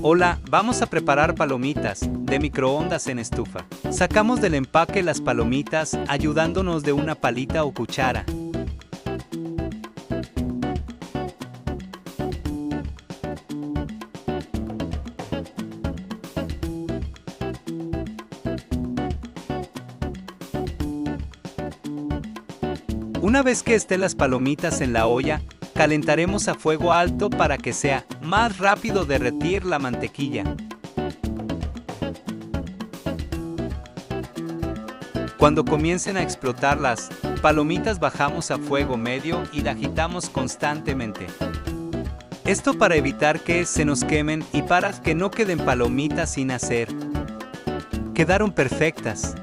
Hola, vamos a preparar palomitas de microondas en estufa. Sacamos del empaque las palomitas ayudándonos de una palita o cuchara. Una vez que estén las palomitas en la olla, calentaremos a fuego alto para que sea más rápido derretir la mantequilla. Cuando comiencen a explotar las palomitas, bajamos a fuego medio y la agitamos constantemente. Esto para evitar que se nos quemen y para que no queden palomitas sin hacer. Quedaron perfectas.